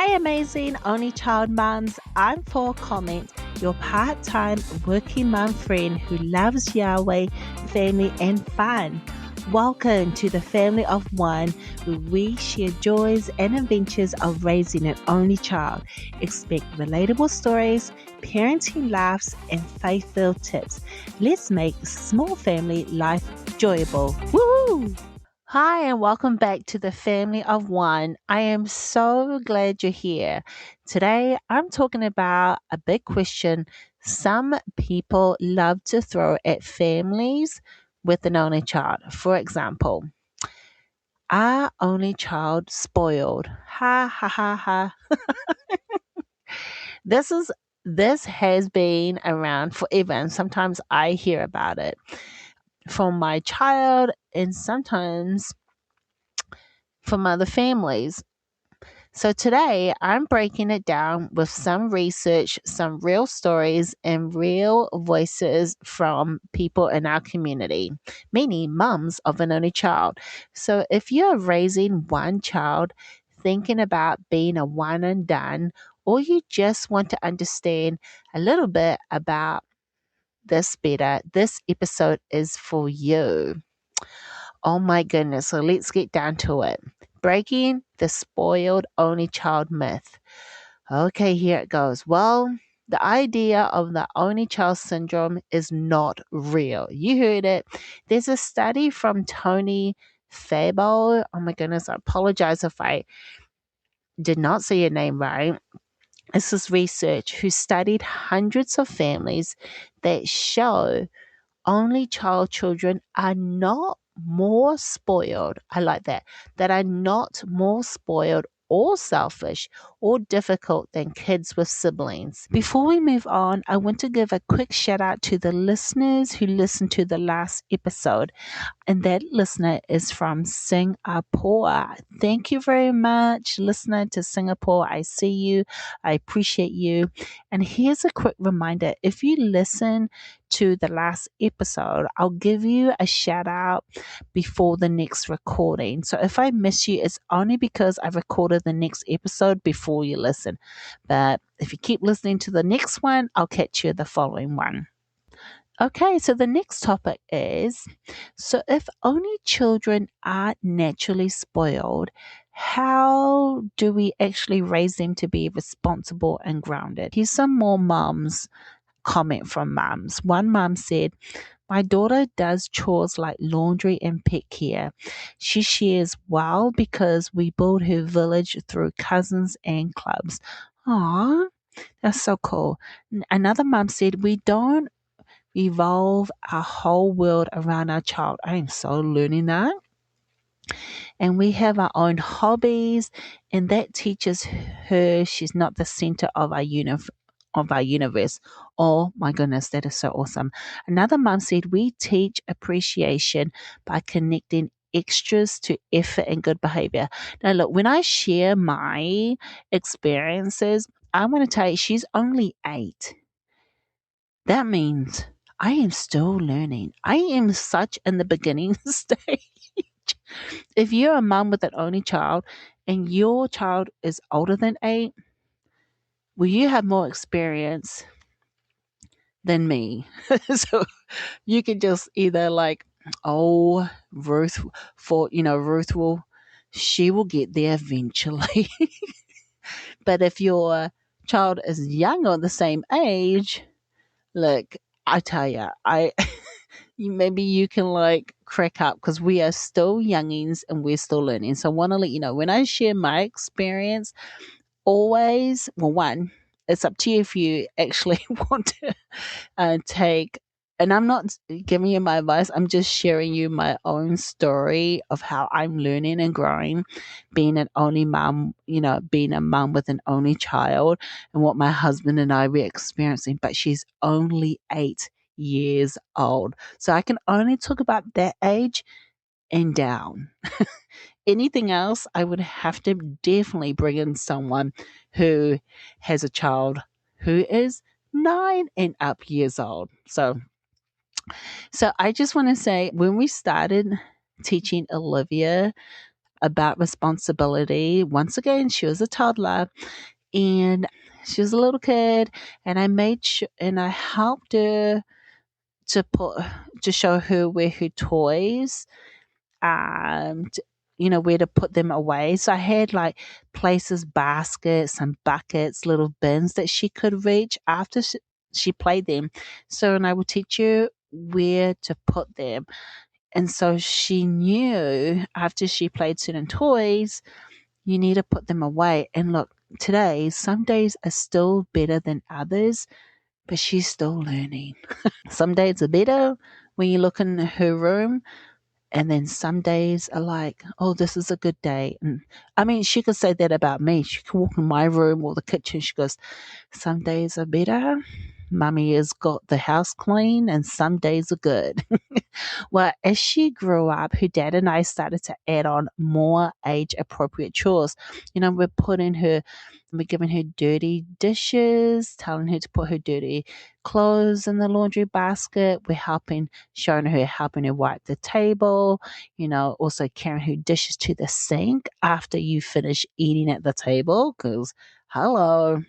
Hi, amazing only child moms. I'm for comment, your part time working mom friend who loves Yahweh, family, and fun. Welcome to the family of one where we share joys and adventures of raising an only child. Expect relatable stories, parenting laughs, and faith filled tips. Let's make small family life enjoyable. Woo! Hi, and welcome back to the family of one. I am so glad you're here. Today, I'm talking about a big question some people love to throw at families with an only child. For example, are only child spoiled? Ha ha ha ha. This is this has been around forever, and sometimes I hear about it from my child and sometimes from other families. So today I'm breaking it down with some research, some real stories, and real voices from people in our community, meaning mums of an only child. So if you're raising one child, thinking about being a one and done, or you just want to understand a little bit about this better, this episode is for you. Oh my goodness. So let's get down to it. Breaking the spoiled only child myth. Okay, here it goes. Well, the idea of the only child syndrome is not real. You heard it. There's a study from Tony Fabo. Oh my goodness, I apologize if I did not say your name right. This is research who studied hundreds of families that show only child children are not more spoiled. I like that. That are not more spoiled or selfish or difficult than kids with siblings. Before we move on, I want to give a quick shout out to the listeners who listened to the last episode. And that listener is from Singapore. Thank you very much, listener to Singapore. I see you. I appreciate you. And here's a quick reminder if you listen to the last episode, I'll give you a shout out before the next recording. So if I miss you, it's only because I recorded the next episode before you listen. But if you keep listening to the next one, I'll catch you the following one. Okay, so the next topic is so if only children are naturally spoiled, how do we actually raise them to be responsible and grounded? Here's some more mums comment from mums. One mum said, my daughter does chores like laundry and pet care. She shares well because we build her village through cousins and clubs. Aw, that's so cool. Another mum said, we don't evolve our whole world around our child. I am so learning that. And we have our own hobbies, and that teaches her she's not the center of our universe. Oh my goodness, that is so awesome. Another mom said we teach appreciation by connecting extras to effort and good behavior. Now look, when I share my experiences, I want to tell you she's only 8. That means I am still learning. I am such in the beginning stage. If you're a mom with an only child and your child is older than 8, well, you have more experience than me. So you can just either like, oh, Ruth will, she will get there eventually. But if your child is young or the same age, look, I tell you, maybe you can like crack up because we are still youngins and we're still learning. So I want to let you know when I share my experience, always, well, one, it's up to you if you actually want to take, and I'm not giving you my advice, I'm just sharing you my own story of how I'm learning and growing, being an only mom, being a mom with an only child, and what my husband and I were experiencing. But she's only 8 years old. So I can only talk about that age and down. Anything else, I would have to definitely bring in someone who has a child who is 9 and up years old. So I just want to say when we started teaching Olivia about responsibility. Once again, she was a toddler and she was a little kid, and I made sure and I helped her to put to show her where her toys and where to put them away. So I had like places, baskets and buckets, little bins that she could reach after she played them. So and I would teach her where to put them. And so she knew after she played certain toys, you need to put them away. And look, today, some days are still better than others, but she's still learning. Some days are better when you look in her room, and then some days are like, oh, this is a good day. And I mean, she could say that about me. She can walk in my room or the kitchen. She goes, some days are better. Mummy has got the house clean, and some days are good. Well, as she grew up, her dad and I started to add on more age appropriate chores. We're giving her dirty dishes, telling her to put her dirty clothes in the laundry basket. Showing her, helping her wipe the table, also carrying her dishes to the sink after you finish eating at the table. Because, hello,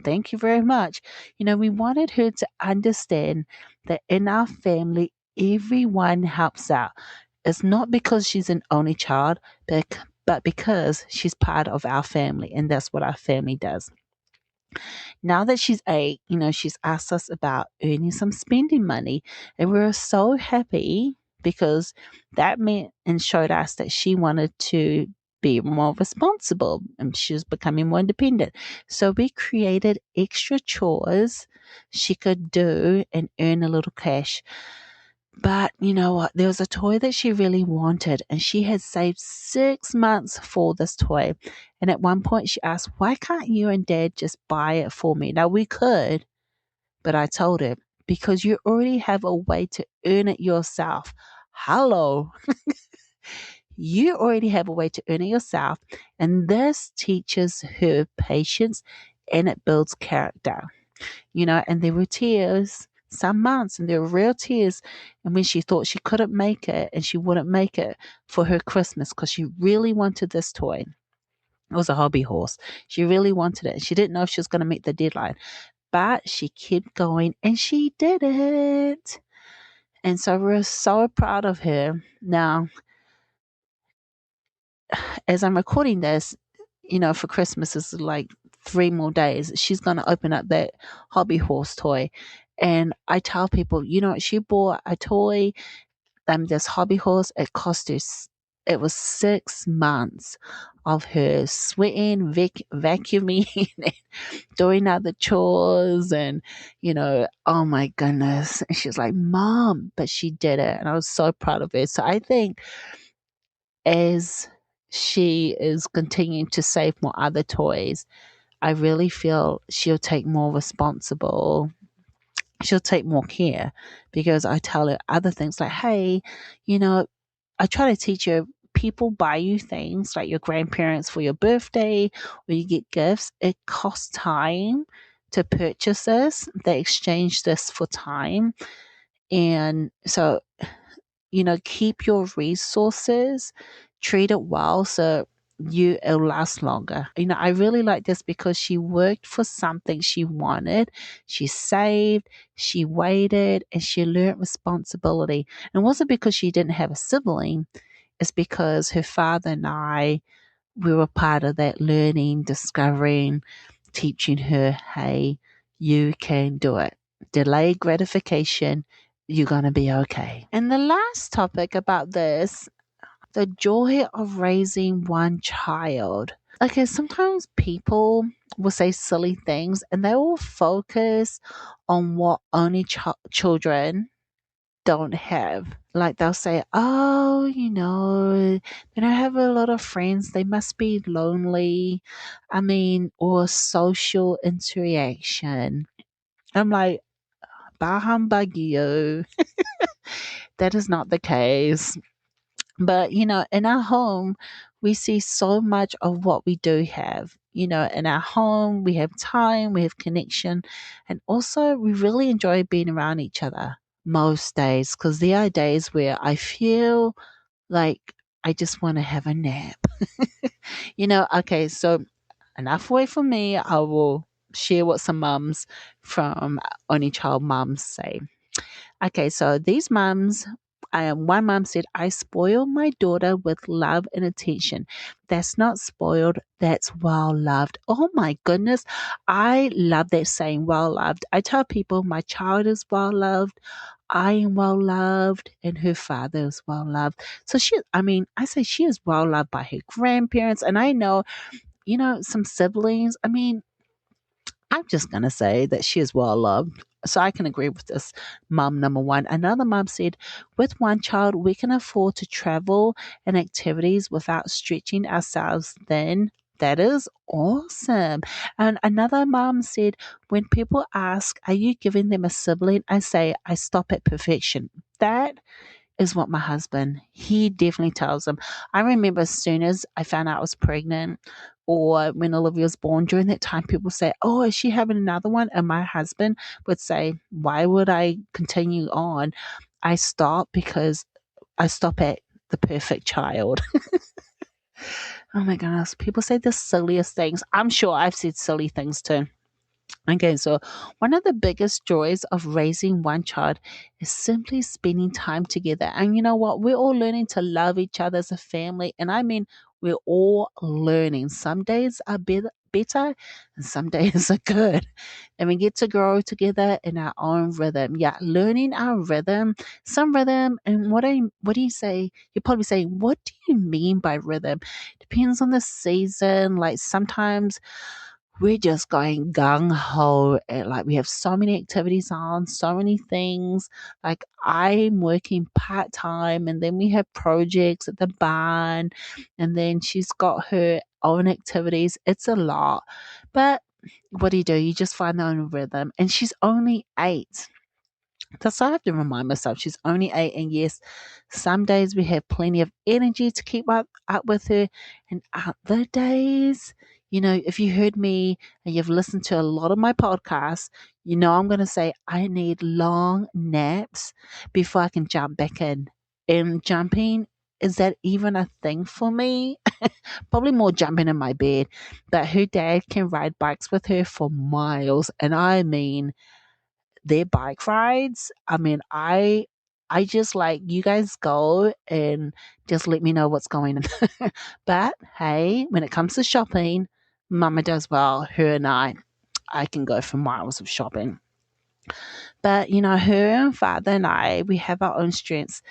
thank you very much. We wanted her to understand that in our family, everyone helps out. It's not because she's an only child, but because she's part of our family, and that's what our family does. Now that she's 8, she's asked us about earning some spending money, and we were so happy because that meant and showed us that she wanted to be more responsible and she was becoming more independent. So we created extra chores she could do and earn a little cash. But you know what? There was a toy that she really wanted, and she had saved 6 months for this toy. And at one point, she asked, why can't you and dad just buy it for me? Now, we could, but I told her, because you already have a way to earn it yourself. Hello. You already have a way to earn it yourself. And this teaches her patience and it builds character. And there were tears some months, and there were real tears. And when she thought she couldn't make it and she wouldn't make it for her Christmas because she really wanted this toy. It was a hobby horse. She really wanted it. She didn't know if she was going to meet the deadline, but she kept going and she did it. And so we're so proud of her. Now, as I'm recording this, for Christmas is like 3 more days. She's going to open up that hobby horse toy. And I tell people, she bought a toy, this hobby horse. It cost her, it was 6 months of her sweating, vacuuming, and doing other chores. And, oh my goodness. And she's like, Mom, but she did it. And I was so proud of her. So I think as she is continuing to save more other toys, I really feel she'll take more responsible. She'll take more care because I tell her other things like, hey, you know, I try to teach her people buy you things like your grandparents for your birthday or you get gifts. It costs time to purchase this. They exchange this for time. And so keep your resources, treat it well so it'll last longer. I really like this because she worked for something she wanted. She saved, she waited, and she learned responsibility. And it wasn't because she didn't have a sibling, it's because her father and we were part of that learning, discovering, teaching her, hey, you can do it. Delayed gratification, you're going to be okay. And the last topic about this, the joy of raising one child. Okay, sometimes people will say silly things and they will focus on what only children don't have. Like they'll say, oh, they don't have a lot of friends. They must be lonely. I mean, or social interaction. I'm like, bah humbug you. That is not the case. But, in our home, we see so much of what we do have. In our home, we have time, we have connection, and also we really enjoy being around each other most days because there are days where I feel like I just want to have a nap. Okay, so enough away from me. I will share what some mums from only child mums say. Okay, so these mums, one mum said, I spoil my daughter with love and attention. That's not spoiled, that's well loved. Oh my goodness, I love that saying, well loved. I tell people my child is well loved. I am well loved, and her father is well loved. So I say she is well loved by her grandparents. And I know, some siblings. I'm just going to say that she is well loved. So I can agree with this mum, number one. Another mum said, with one child, we can afford to travel and activities without stretching ourselves thin. That is awesome. And another mum said, when people ask, are you giving them a sibling? I say, I stop at perfection. That is what my husband, he definitely tells them. I remember as soon as I found out I was pregnant or when Olivia was born, during that time, people say, oh, is she having another one? And my husband would say, why would I continue on? I stop because I stop at the perfect child. Oh my goodness. People say the silliest things. I'm sure I've said silly things too. Okay, so one of the biggest joys of raising one child is simply spending time together. And you know what? We're all learning to love each other as a family. And I mean, we're all learning. Some days are better and some days are good. And we get to grow together in our own rhythm. Yeah, learning our rhythm, some rhythm. And what do you say? You're probably saying, what do you mean by rhythm? Depends on the season. Like sometimes we're just going gung ho. Like we have so many activities on, so many things. Like I'm working part time, and then we have projects at the barn, and then she's got her own activities. It's a lot, but what do? You just find the own rhythm. And she's only 8. That's why I have to remind myself she's only 8. And yes, some days we have plenty of energy to keep up with her. And other days, if you heard me and you've listened to a lot of my podcasts, I'm going to say I need long naps before I can jump back in. And jumping, is that even a thing for me? Probably more jumping in my bed. But her dad can ride bikes with her for miles. And I mean, their bike rides. I just like, you guys go and just let me know what's going on. But hey, when it comes to shopping, Mama does well. Her and I can go for miles of shopping. But her father and we have our own strengths,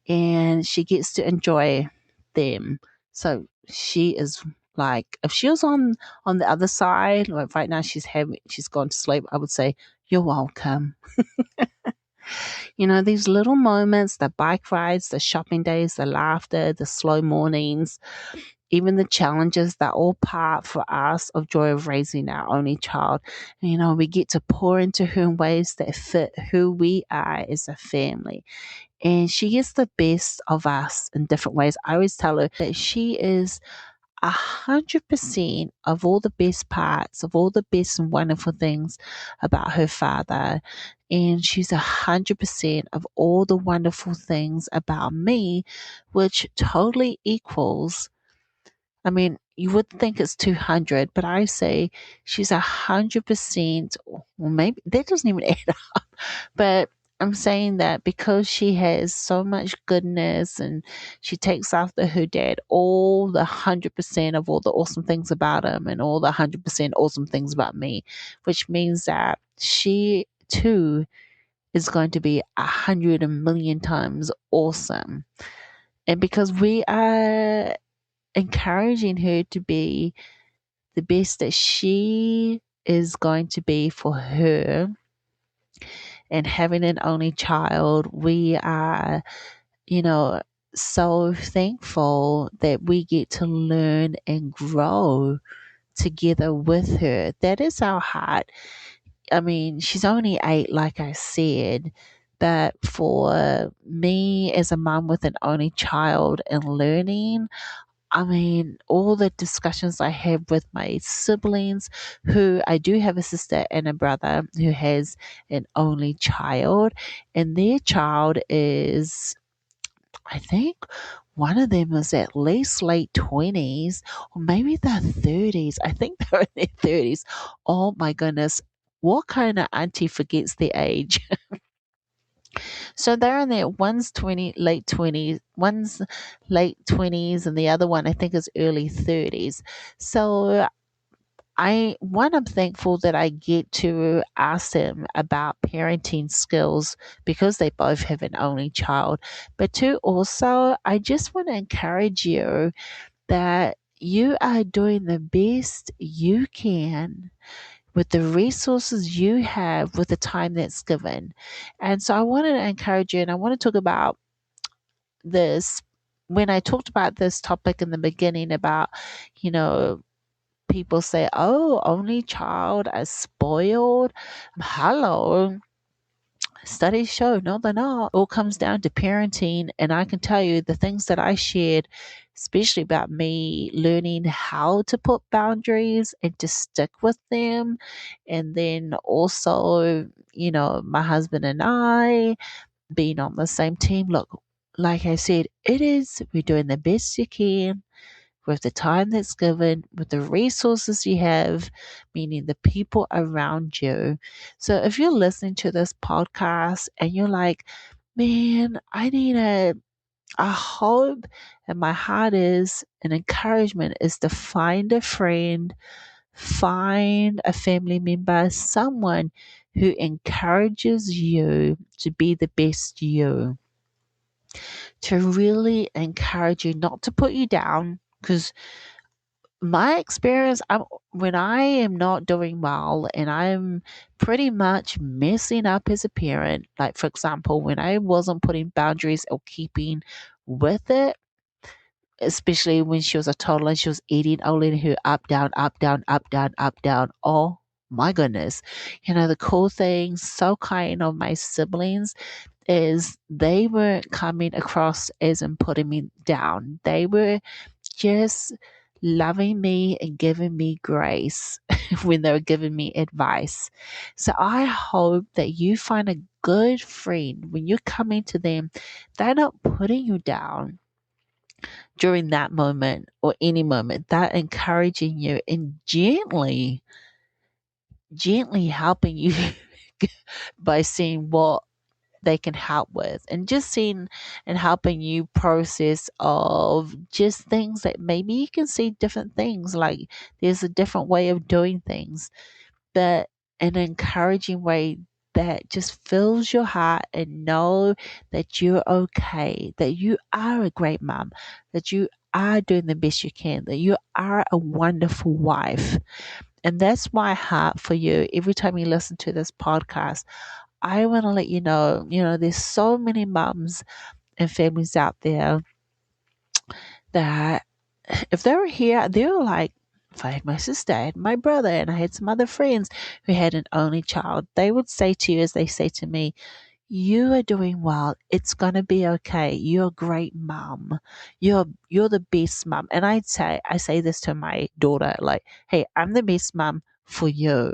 and she gets to enjoy them. So she is like, if she was on the other side, like right now she's gone to sleep, I would say, you're welcome. These little moments, the bike rides, the shopping days, the laughter, the slow mornings, even the challenges, they're all part for us of joy of raising our only child. We get to pour into her in ways that fit who we are as a family. And she gets the best of us in different ways. I always tell her that she is 100% of all the best parts, of all the best and wonderful things about her father. And she's 100% of all the wonderful things about me, which totally equals, you would think it's 200, but I say she's 100%, or maybe that doesn't even add up. But I'm saying that because she has so much goodness and she takes after her dad, all the 100% of all the awesome things about him and all the 100% awesome things about me, which means that she too is going to be 100 million times awesome. And because we are encouraging her to be the best that she is going to be for her, and having an only child, we are, you know, so thankful that we get to learn and grow together with her. That is our heart. She's only 8, like I said, but for me as a mum with an only child and learning, all the discussions I have with my siblings, who I do have a sister and a brother who has an only child, and their child is, I think, one of them is at least late 20s or maybe their 30s. I think they're in their 30s. Oh my goodness. What kind of auntie forgets their age? So they're in their one's 20, late 20s, one's late 20s, and the other one I think is early 30s. So I'm thankful that I get to ask them about parenting skills because they both have an only child. But two, also, I just want to encourage you that you are doing the best you can with the resources you have with the time that's given. And so I wanted to encourage you, and I want to talk about this. When I talked about this topic in the beginning about, you know, people say, oh, only child is spoiled. Hello. Studies show, no, they're not. It all comes down to parenting. And I can tell you the things that I shared, especially about me learning how to put boundaries and to stick with them. And then also, my husband and I being on the same team. Look, like I said, we're doing the best you can with the time that's given, with the resources you have, meaning the people around you. So if you're listening to this podcast and you're like, man, I need a hope, and my heart is an encouragement is to find a friend, find a family member, someone who encourages you to be the best you, to really encourage you, not to put you down. Because my experience, when I am not doing well and I'm pretty much messing up as a parent, like for example, when I wasn't putting boundaries or keeping with it, especially when she was a toddler and she was eating only her up, down, up, down, up, down, up, down. Oh my goodness. The cool thing, so kind of my siblings, is they weren't coming across as in putting me down. They were just loving me and giving me grace when they were giving me advice. So I hope that you find a good friend when you're coming to them. They're not putting you down during that moment or any moment. They're encouraging you and gently helping you by seeing what they can help with, and just seeing and helping you process of just things that maybe you can see different things, like there's a different way of doing things, but an encouraging way that just fills your heart, and know that you're okay, that you are a great mom, that you are doing the best you can, that you are a wonderful wife. And that's my heart for you every time you listen to this podcast. I want to let you know, there's so many mums and families out there that if they were here, they were like, if I had my sister, I had my brother, and I had some other friends who had an only child, they would say to you, as they say to me, you are doing well. It's gonna be okay. You're a great mom. You're the best mom. And I say this to my daughter, like, hey, I'm the best mom for you.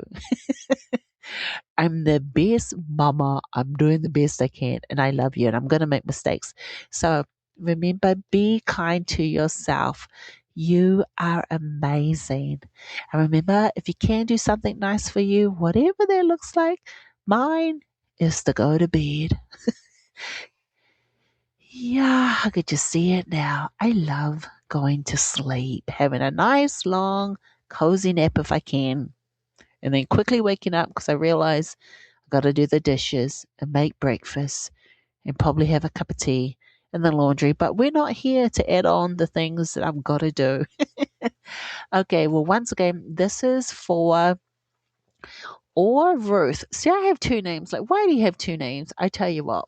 I'm the best mama. I'm doing the best I can, and I love you, and I'm going to make mistakes. So remember, be kind to yourself. You are amazing. And remember, if you can do something nice for you, whatever that looks like, mine is to go to bed. Yeah, I could just see it now. I love going to sleep, having a nice, long, cozy nap if I can, and then quickly waking up because I realize got to do the dishes and make breakfast and probably have a cup of tea and the laundry. But we're not here to add on the things that I've got to do. Okay, well, once again, this is for or Ruth. See, I have two names. Like, why do you have two names? I tell you what.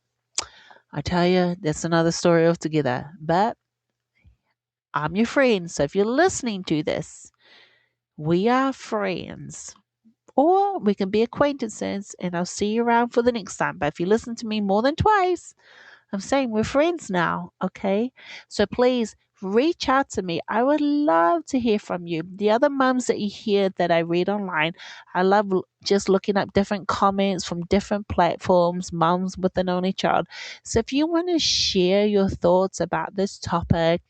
I tell you, that's another story altogether. But I'm your friend. So if you're listening to this, we are friends. Or we can be acquaintances and I'll see you around for the next time. But if you listen to me more than twice, I'm saying we're friends now, okay? So please reach out to me. I would love to hear from you. The other moms that you hear that I read online, I love just looking up different comments from different platforms, moms with an only child. So if you want to share your thoughts about this topic,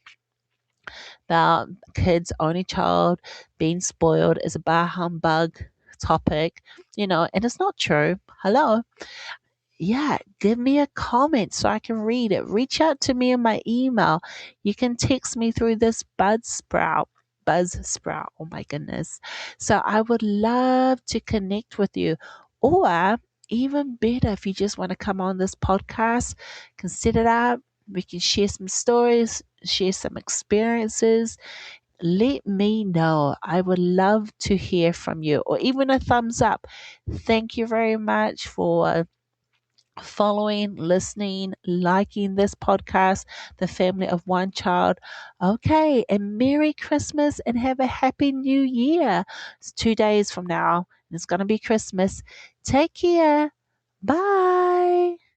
about kids only child being spoiled is a bah humbug topic, and it's not true. Hello. Yeah, give me a comment so I can read it. Reach out to me in my email. You can text me through this Buzz sprout. Oh my goodness. So I would love to connect with you. Or even better, if you just want to come on this podcast, consider that. We can share some stories, share some experiences. Let me know. I would love to hear from you, or even a thumbs up. Thank you very much for following, listening, liking this podcast, The Family of One Child. Okay, and Merry Christmas and have a Happy New Year. It's 2 days from now, and it's going to be Christmas. Take care. Bye.